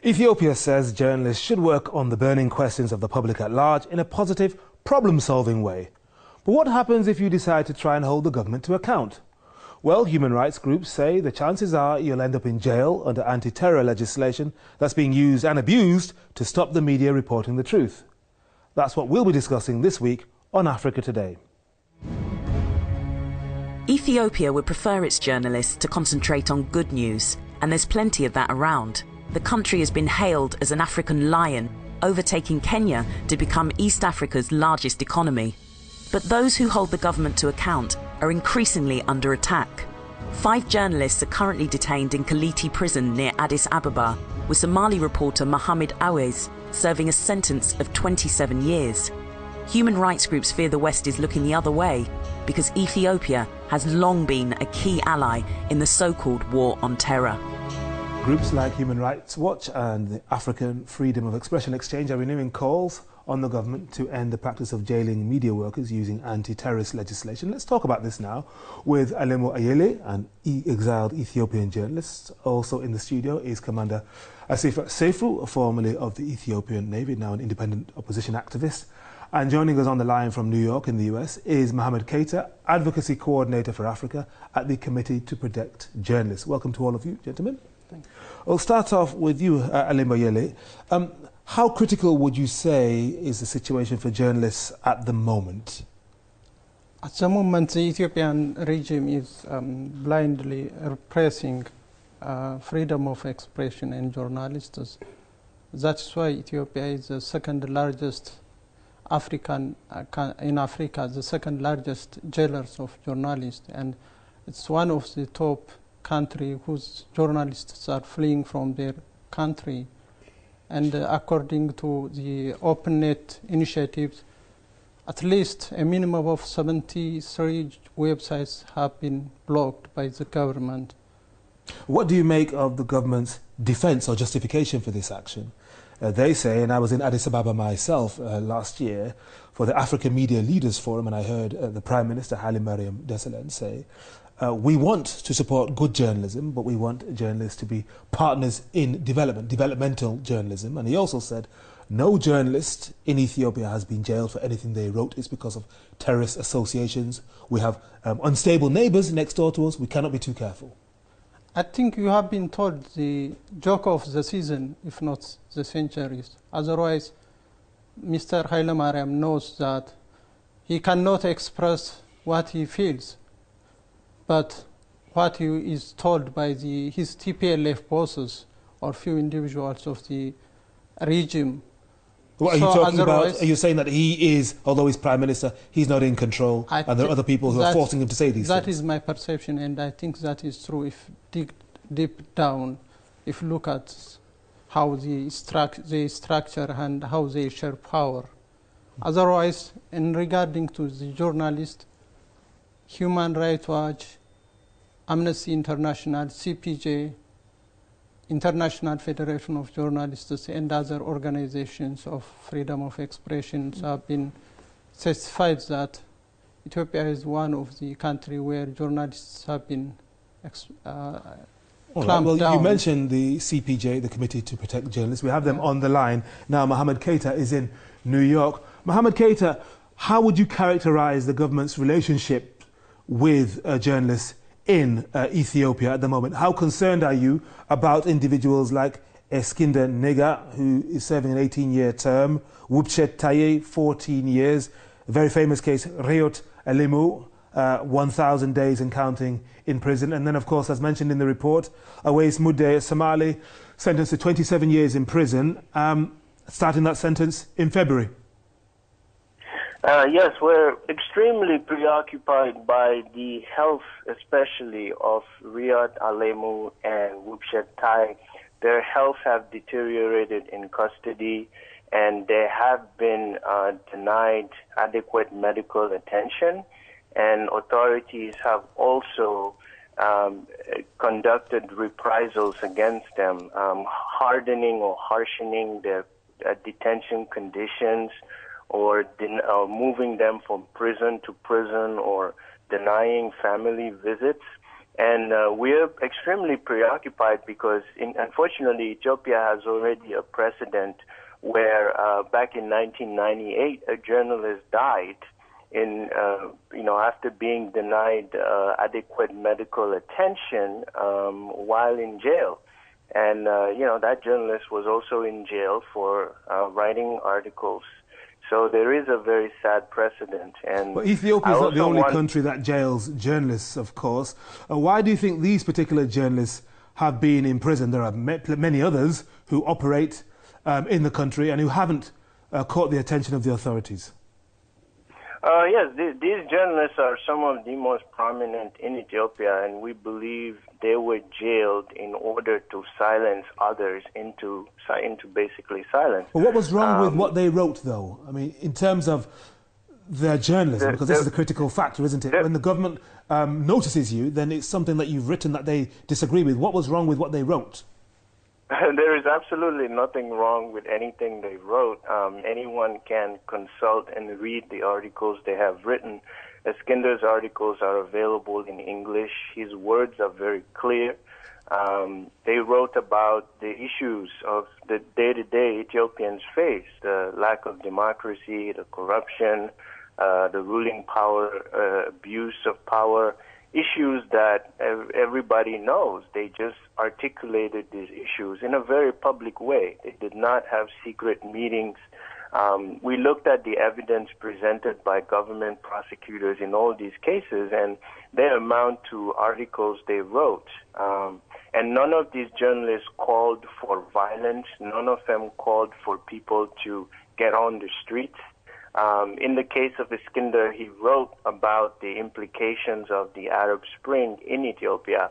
Ethiopia says journalists should work on the burning questions of the public at large in a positive, problem-solving way. But what happens if you decide to try and hold the government to account? Well, human rights groups say the chances are you'll end up in jail under anti-terror legislation that's being used and abused to stop the media reporting the truth. That's what we'll be discussing this week on Africa Today. Ethiopia would prefer its journalists to concentrate on good news, and there's plenty of that around. The country has been hailed as an African lion, overtaking Kenya to become East Africa's largest economy. But those who hold the government to account are increasingly under attack. 5 journalists are currently detained in Kaliti prison near Addis Ababa, with Somali reporter Mohammed Awes serving a sentence of 27 years. Human rights groups fear the West is looking the other way because Ethiopia has long been a key ally in the so-called war on terror. Groups like Human Rights Watch and the African Freedom of Expression Exchange are renewing calls on the government to end the practice of jailing media workers using anti-terrorist legislation. Let's talk about this now with Alemo Ayele, an exiled Ethiopian journalist. Also in the studio is Commander Asifa Seifu, formerly of the Ethiopian Navy, now an independent opposition activist. And joining us on the line from New York in the US is Mohammed Keita, Advocacy Coordinator for Africa at the Committee to Protect Journalists. Welcome to all of you, gentlemen. Thank you. I'll start off with you, Alemo Ayele. How critical would you say is the situation for journalists at the moment? At the moment, the Ethiopian regime is blindly repressing freedom of expression and journalists. That's why Ethiopia is the second largest in Africa, the second largest jailers of journalists, and it's one of the top countries whose journalists are fleeing from their country. And according to the OpenNet initiatives, at least a minimum of 73 websites have been blocked by the government. What do you make of the government's defense or justification for this action? They say, and I was in Addis Ababa myself last year for the African Media Leaders Forum, and I heard the Prime Minister, Haile Mariam Desalegn, say, we want to support good journalism, but we want journalists to be partners in developmental journalism. And he also said, no journalist in Ethiopia has been jailed for anything they wrote. It's because of terrorist associations. We have unstable neighbours next door to us. We cannot be too careful. I think you have been told the joke of the season, if not the centuries. Otherwise, Mr. Haile Mariam knows that he cannot express what he feels, but what he is told by his TPLF bosses or few individuals of the regime. What are you talking about? Are you saying that he is, although he's Prime Minister, he's not in control, and there are other people who are forcing him to say these things? That is my perception, and I think that is true if dig deep down, if you look at how they structure and how they share power. Otherwise, in regarding to the journalist, Human Rights Watch, Amnesty International, CPJ, International Federation of Journalists, and other organizations of freedom of expression have been testified that Ethiopia is one of the countries where journalists have been clamped down. You mentioned the CPJ, the Committee to Protect Journalists. We have them on the line. Now, Mohammed Keita is in New York. Mohammed Keita, how would you characterize the government's relationship with journalists in Ethiopia at the moment? How concerned are you about individuals like Eskinder Nega, who is serving an 18-year term, Wubshet Taye, 14 years, a very famous case, Reot Elemu, 1,000 days and counting in prison, and then, of course, as mentioned in the report, Awais Mudde, Somali, sentenced to 27 years in prison, starting that sentence in February. Yes, we're extremely preoccupied by the health, especially of Riyad Alemu and Wubshet Tai. Their health have deteriorated in custody, and they have been denied adequate medical attention, and authorities have also conducted reprisals against them, hardening or harshening their detention conditions, or moving them from prison to prison, or denying family visits. And we're extremely preoccupied because, unfortunately, Ethiopia has already a precedent where back in 1998, a journalist died after being denied adequate medical attention while in jail. And, that journalist was also in jail for writing articles. So there is a very sad precedent. And but Ethiopia is not the only country that jails journalists, of course. Why do you think these particular journalists have been in prison? There are many others who operate in the country and who haven't caught the attention of the authorities. Yes, these journalists are some of the most prominent in Ethiopia, and we believe they were jailed in order to silence others into basically silence. But what was wrong with what they wrote, though? I mean, in terms of their journalism, because this is a critical factor, isn't it? When the government notices you, then it's something that you've written that they disagree with. What was wrong with what they wrote? There is absolutely nothing wrong with anything they wrote. Anyone can consult and read the articles they have written. Eskinder's articles are available in English. His words are very clear. They wrote about the issues of the day-to-day Ethiopians face, the lack of democracy, the corruption, the ruling power, abuse of power, issues that everybody knows. They just articulated these issues in a very public way. They did not have secret meetings. We looked at the evidence presented by government prosecutors in all these cases, and they amount to articles they wrote. And none of these journalists called for violence. None of them called for people to get on the streets. In the case of Eskinder, he wrote about the implications of the Arab Spring in Ethiopia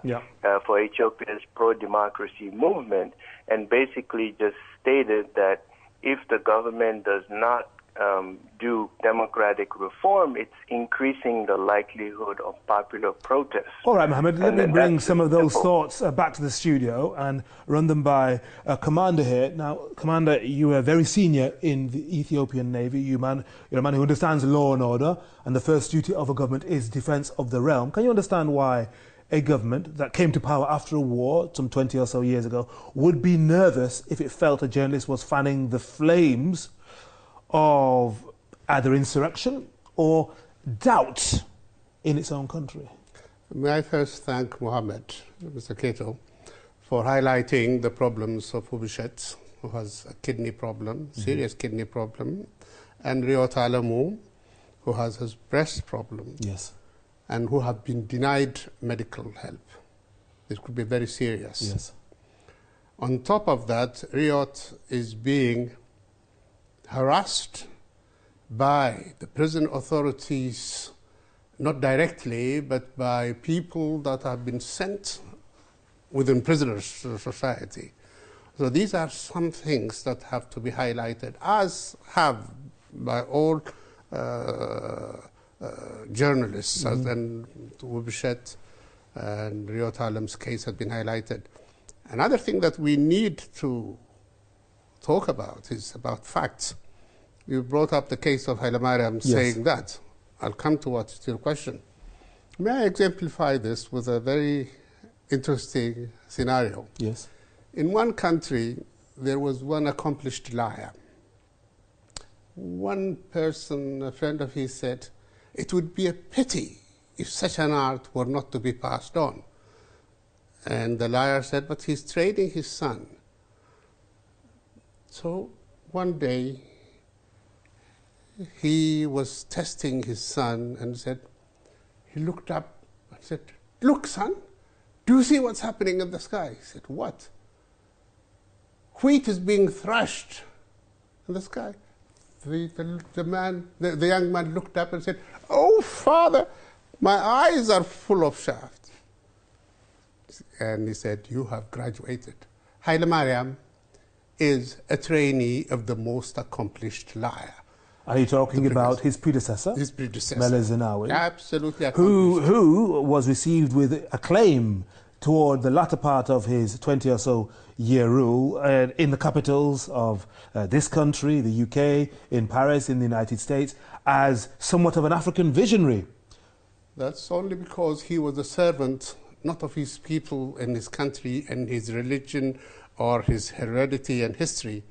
for Ethiopia's pro-democracy movement, and basically just stated that if the government does not do democratic reform, it's increasing the likelihood of popular protests. All right, Mohammed, let me bring some of those thoughts back to the studio and run them by Commander here. Now, Commander, you are very senior in the Ethiopian Navy. You're a man who understands law and order, and the first duty of a government is defense of the realm. Can you understand why a government that came to power after a war some 20 or so years ago would be nervous if it felt a journalist was fanning the flames of either insurrection or doubt in its own country? May I first thank Mohammed, Mr. Cato, for highlighting the problems of Ubishet, who has a kidney problem, serious kidney problem, and Riot Alamu, who has his breast problem, and who have been denied medical help. This could be very serious. On top of that, Riot is being harassed by the prison authorities, not directly, but by people that have been sent within prisoners society. So these are some things that have to be highlighted, as have by all journalists, and Ubishet and Riot Alam's case has been highlighted. Another thing that we need to talk about is about facts. You brought up the case of Haile Mariam saying that. I'll come to your question. May I exemplify this with a very interesting scenario? Yes. In one country, there was one accomplished liar. One person, a friend of his, said, it would be a pity if such an art were not to be passed on. And the liar said, but he's training his son. So one day, he was testing his son and said, he looked up and said, look, son, do you see what's happening in the sky? He said, what? Wheat is being thrashed in the sky. The young man looked up and said, oh, father, my eyes are full of shaft. And he said, you have graduated. Haile Mariam is a trainee of the most accomplished liar. Are you talking about his predecessor? His predecessor. Meles Zenawi. Absolutely. Who was received with acclaim toward the latter part of his 20 or so year rule in the capitals of this country, the UK, in Paris, in the United States, as somewhat of an African visionary. That's only because he was a servant not of his people and his country and his religion or his heredity and history,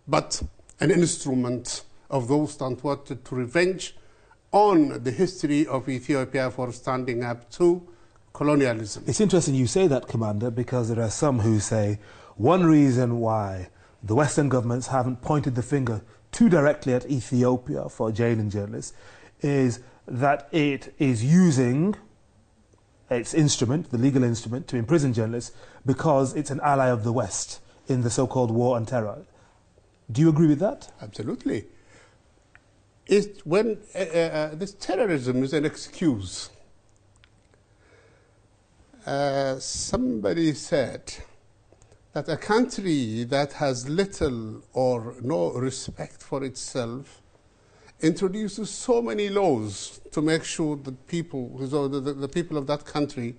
but an instrument of those that wanted to revenge on the history of Ethiopia for standing up to colonialism. It's interesting you say that, Commander, because there are some who say one reason why the Western governments haven't pointed the finger too directly at Ethiopia for jailing journalists is that it is using its instrument, the legal instrument, to imprison journalists because it's an ally of the West in the so-called war on terror. Do you agree with that? Absolutely. When this terrorism is an excuse. Somebody said that a country that has little or no respect for itself introduces so many laws to make sure that people, so the people of that country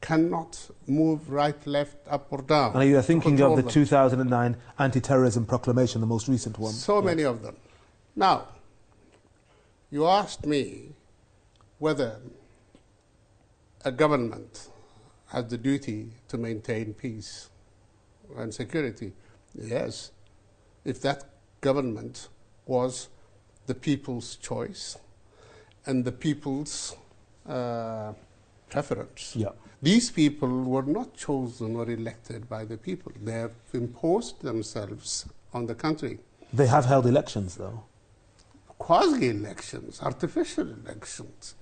cannot move right, left, up or down. And you are thinking of the 2009 anti-terrorism proclamation, the most recent one. So many of them. Now, you asked me whether a government has the duty to maintain peace and security. Yes, if that government was the people's choice and the people's preference. Yeah. These people were not chosen or elected by the people. They have imposed themselves on the country. They have held elections, though. Quasi-elections, artificial elections.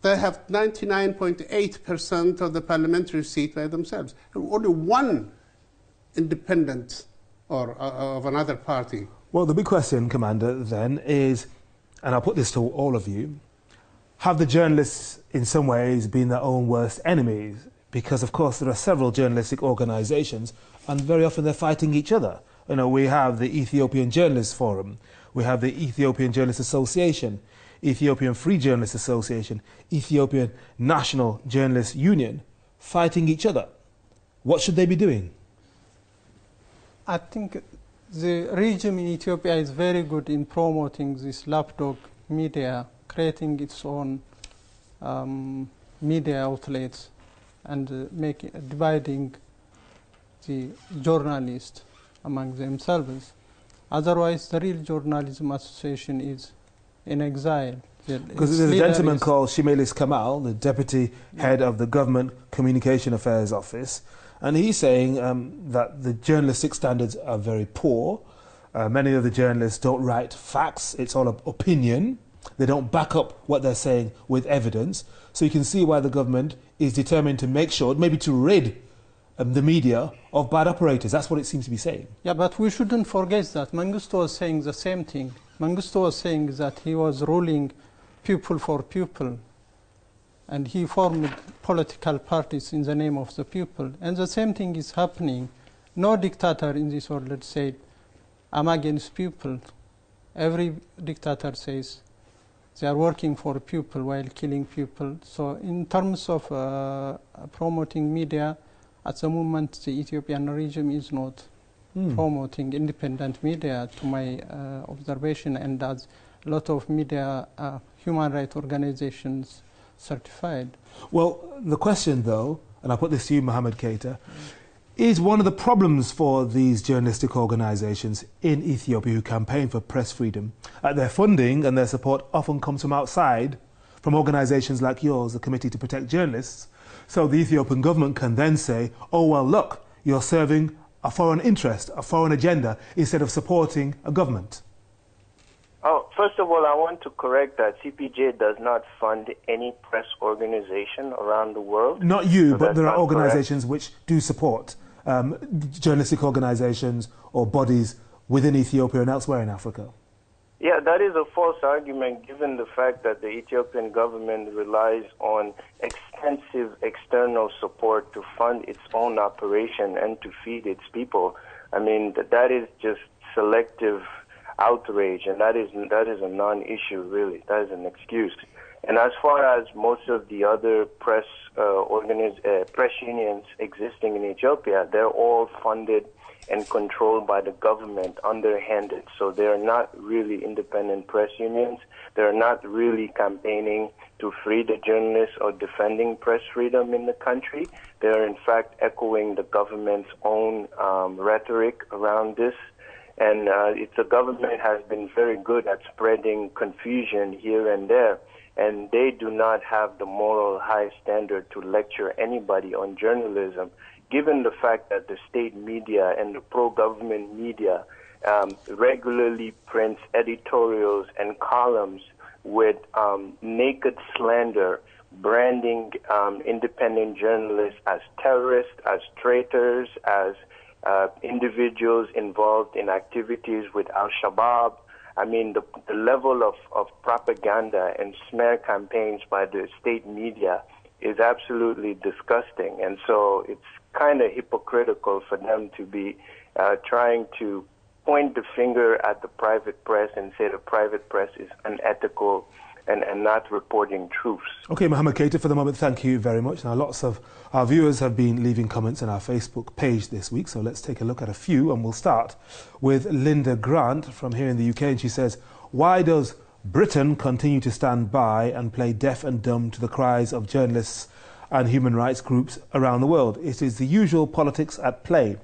They have 99.8% of the parliamentary seat by themselves. Only one independent or of another party. Well, the big question, Commander, then is, and I'll put this to all of you, have the journalists in some ways been their own worst enemies? Because, of course, there are several journalistic organizations and very often they're fighting each other. You know, we have the Ethiopian Journalists Forum, we have the Ethiopian Journalists Association, Ethiopian Free Journalists Association, Ethiopian National Journalists Union, fighting each other. What should they be doing? I think the regime in Ethiopia is very good in promoting this lapdog media, creating its own media outlets and dividing the journalists among themselves. Otherwise, the real journalism association is in exile. Because there's a gentleman called Shimelis Kamal, the deputy head of the Government Communication Affairs Office, and he's saying that the journalistic standards are very poor. Many of the journalists don't write facts, it's all opinion. They don't back up what they're saying with evidence. So you can see why the government is determined to make sure, maybe to rid the media of bad operators. That's what it seems to be saying. Yeah, but we shouldn't forget that Mengistu was saying the same thing. Mengistu was saying that he was ruling people for people, and he formed political parties in the name of the people. And the same thing is happening. No dictator in this world, let's say, I'm against people. Every dictator says they are working for people while killing people. So in terms of promoting media, at the moment the Ethiopian regime is not promoting independent media, to my observation, and as a lot of media human rights organizations certified. Well, the question though, and I'll put this to you, Mohammed Keita, is one of the problems for these journalistic organizations in Ethiopia who campaign for press freedom, their funding and their support often comes from outside, from organizations like yours, the Committee to Protect Journalists. So the Ethiopian government can then say, oh, well, look, you're serving a foreign interest, a foreign agenda, instead of supporting a government. Oh, first of all, I want to correct that CPJ does not fund any press organization around the world. Not you, so but there are organizations correct. which do support journalistic organizations or bodies within Ethiopia and elsewhere in Africa. Yeah, that is a false argument given the fact that the Ethiopian government relies on extensive external support to fund its own operation and to feed its people. I mean, that is just selective outrage, and that is a non-issue, really. That is an excuse. And as far as most of the other press press unions existing in Ethiopia, they're all funded and controlled by the government, underhanded. So they're not really independent press unions. They're not really campaigning to free the journalists or defending press freedom in the country. They're in fact echoing the government's own rhetoric around this. And the government has been very good at spreading confusion here and there. And they do not have the moral high standard to lecture anybody on journalism, given the fact that the state media and the pro-government media regularly prints editorials and columns with naked slander, branding independent journalists as terrorists, as traitors, as individuals involved in activities with Al-Shabaab. I mean, the level of propaganda and smear campaigns by the state media is absolutely disgusting. And so it's kind of hypocritical for them to be trying to point the finger at the private press and say the private press is unethical and not reporting truths. Okay, Mohammed Keita, for the moment, thank you very much. Now, lots of our viewers have been leaving comments on our Facebook page this week, so let's take a look at a few, and we'll start with Linda Grant from here in the UK, and she says, why does Britain continue to stand by and play deaf and dumb to the cries of journalists and human rights groups around the world? It is the usual politics at play.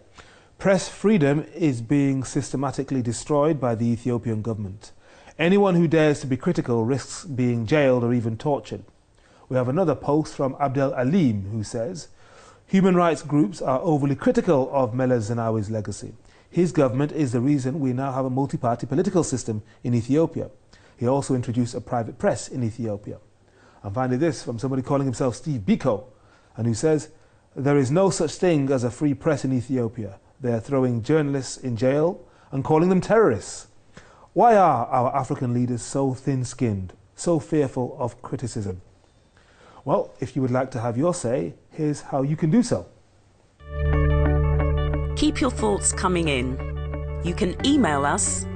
Press freedom is being systematically destroyed by the Ethiopian government. Anyone who dares to be critical risks being jailed or even tortured. We have another post from Abdel Alim who says, human rights groups are overly critical of Meles Zenawi's legacy. His government is the reason we now have a multi-party political system in Ethiopia. He also introduced a private press in Ethiopia. And finally this from somebody calling himself Steve Biko, and who says, there is no such thing as a free press in Ethiopia. They are throwing journalists in jail and calling them terrorists. Why are our African leaders so thin-skinned, so fearful of criticism? Well, if you would like to have your say, here's how you can do so. Keep your thoughts coming in. You can email us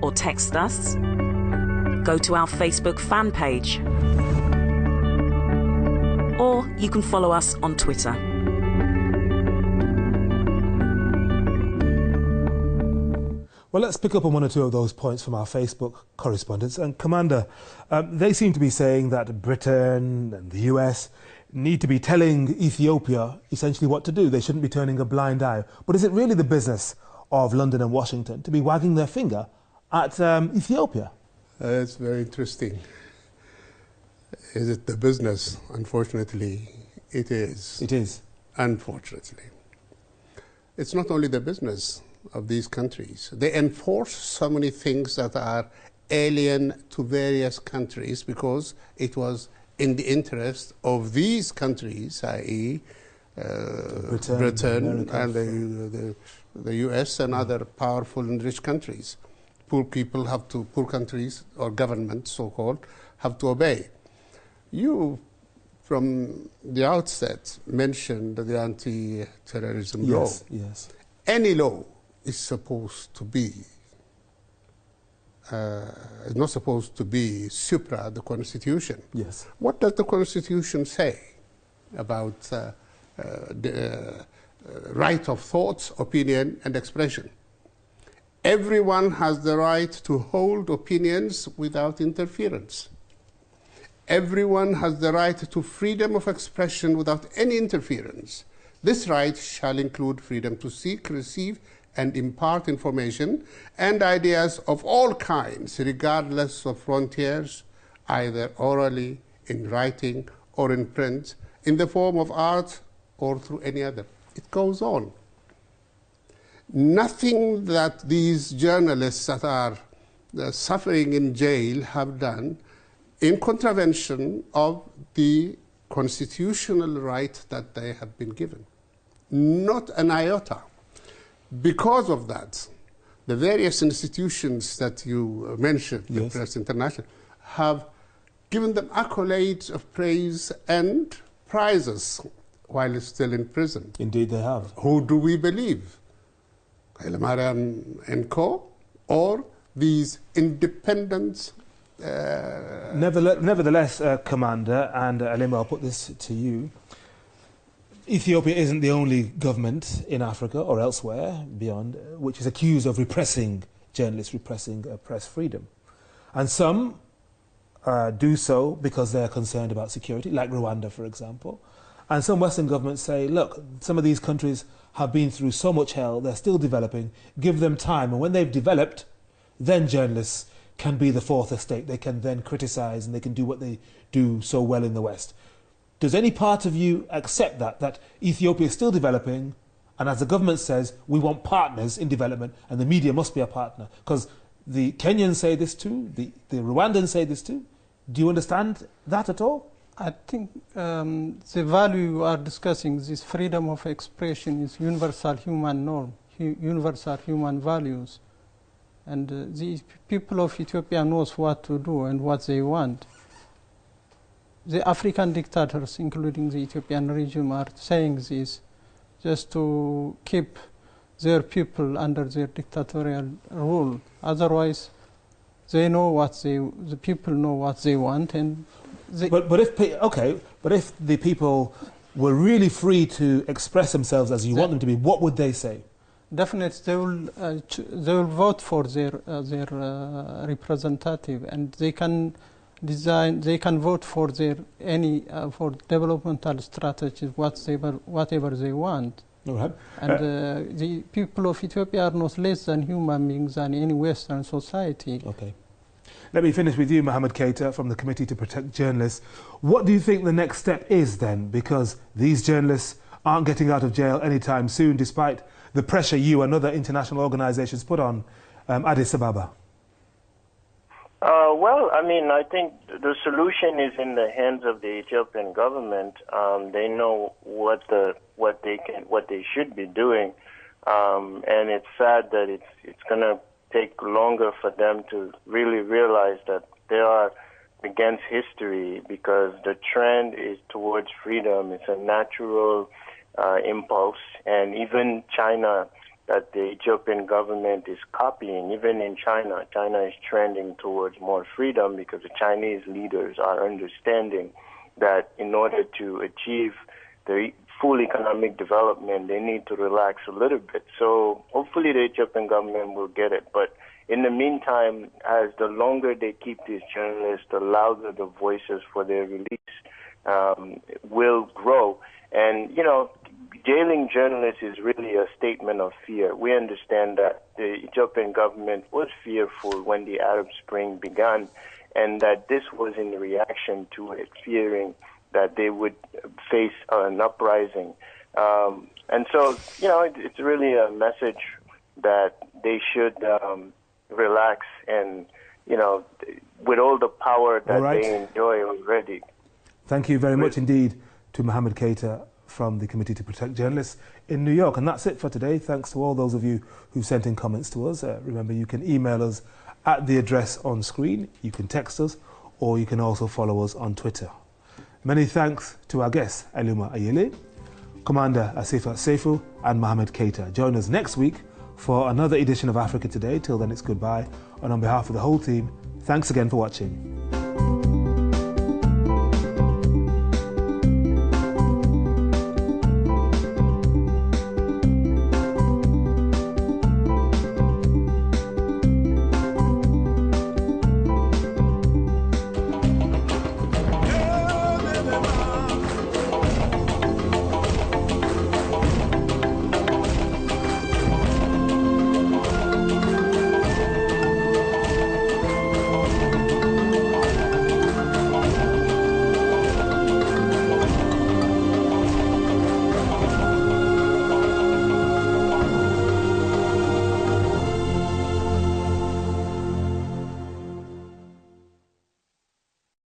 or text us. Go to our Facebook fan page. Or you can follow us on Twitter. Well, let's pick up on one or two of those points from our Facebook correspondents. And Commander, they seem to be saying that Britain and the US need to be telling Ethiopia essentially what to do. They shouldn't be turning a blind eye. But is it really the business of London and Washington to be wagging their finger at Ethiopia? It's very interesting. Is it the business? Unfortunately, it is. It is. Unfortunately. It's not only the business of these countries. They enforce so many things that are alien to various countries because it was in the interest of these countries, i.e. Britain and the US and other powerful and rich countries. Poor countries or governments, so-called, have to obey. You, from the outset, mentioned the anti-terrorism law. Yes. Any law is supposed to be, is not supposed to be supra the Constitution. Yes. What does the Constitution say about the right of thoughts, opinion, and expression? Everyone has the right to hold opinions without interference. Everyone has the right to freedom of expression without any interference. This right shall include freedom to seek, receive, and impart information and ideas of all kinds, regardless of frontiers, either orally, in writing, or in print, in the form of art, or through any other. It goes on. Nothing that these journalists that are suffering in jail have done in contravention of the constitutional right that they have been given. Not an iota. Because of that, the various institutions that you mentioned, the Press International, have given them accolades of praise and prizes while still in prison. Indeed they have. Who do we believe? Mariam and Co. or these independent... Nevertheless, Commander, and Alim, I'll put this to you. Ethiopia isn't the only government in Africa or elsewhere beyond which is accused of repressing journalists, repressing press freedom. And some do so because they're concerned about security, like Rwanda, for example. And some Western governments say, look, some of these countries have been through so much hell, they're still developing, give them time. And when they've developed, then journalists can be the fourth estate. They can then criticize and they can do what they do so well in the West. Does any part of you accept that Ethiopia is still developing, and as the government says, we want partners in development, and the media must be a partner? Because the Kenyans say this too, the Rwandans say this too. Do you understand that at all? I think the value you are discussing, this freedom of expression, is universal human norm, universal human values. And the people of Ethiopia knows what to do and what they want. The African dictators, including the Ethiopian regime, are saying this just to keep their people under their dictatorial rule. Otherwise, they know the people know what they want, and but if the people were really free to express themselves as you want them to be, what would they say? Definitely, they will vote for their representative, and they can vote for for developmental strategies, whatever they want. All right. And the people of Ethiopia are not less than human beings than any Western society. Okay. Let me finish with you, Mohammed Keita, from the Committee to Protect Journalists. What do you think the next step is then? Because these journalists aren't getting out of jail anytime soon, despite the pressure you and other international organizations put on Addis Ababa. Well, I mean, I think the solution is in the hands of the Ethiopian government. They know what they should be doing, and it's sad that it's going to take longer for them to really realize that they are against history, because the trend is towards freedom. It's a natural impulse, and even China, that the Ethiopian government is copying. Even in China, China is trending towards more freedom, because the Chinese leaders are understanding that in order to achieve the full economic development, they need to relax a little bit. So hopefully the Ethiopian government will get it. But in the meantime, as the longer they keep these journalists, the louder the voices for their release will grow. And, you know, jailing journalists is really a statement of fear. We understand that the Ethiopian government was fearful when the Arab Spring began, and that this was in reaction to it, fearing that they would face an uprising. And so, you know, it's really a message that they should relax and, you know, with all the power that they enjoy already. Thank you very much indeed to Mohammed Keita from the Committee to Protect Journalists in New York. And that's it for today. Thanks to all those of you who sent in comments to us. Remember, you can email us at the address on screen, you can text us, or you can also follow us on Twitter. Many thanks to our guests, Eluma Ayele, Commander Asifa Seifu, and Mohammed Keita. Join us next week for another edition of Africa Today. Till then, it's goodbye. And on behalf of the whole team, thanks again for watching.